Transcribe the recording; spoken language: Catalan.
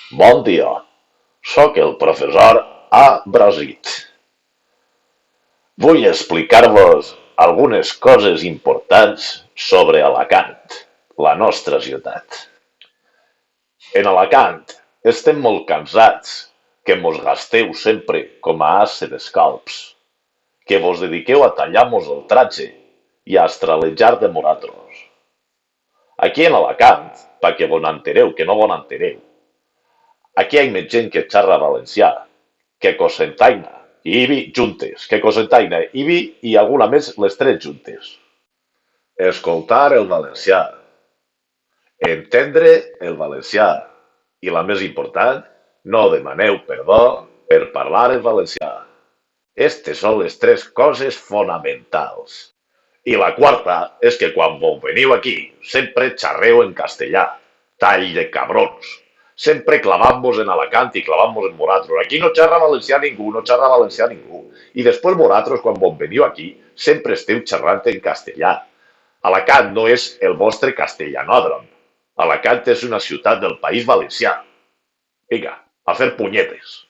Bon dia, sóc el professor A. Brasit. Vull explicar-vos algunes coses importants sobre Alacant, la nostra ciutat. En Alacant estem molt cansats que mos gasteu sempre com a ase d'escalps, que vos dediqueu a tallar-mos el tratge i a estralejar de moratros. Aquí en Alacant, pa que vos n'entereu que no vos n'entereu, aquí hi ha més gent que xerra valencià, que cosentaina i ibi juntes, que cosentaina, ibi i alguna més les tres juntes. Escoltar el valencià, entendre el valencià i la més important, no demaneu perdó per parlar en valencià. Estes són les tres coses fonamentals. I la quarta és que quan vos veniu aquí sempre xerreu en castellà. Tall de cabrons. Sempre clavant-vos en Alacant i clavant-vos en vosaltres. Aquí no xerra valencià ningú, no xerra valencià ningú. I després vosaltres, quan vos veniu aquí, sempre esteu xerrant en castellà. Alacant no és el vostre castellanòdrom. Alacant és una ciutat del País Valencià. Vinga, a fer punyetes.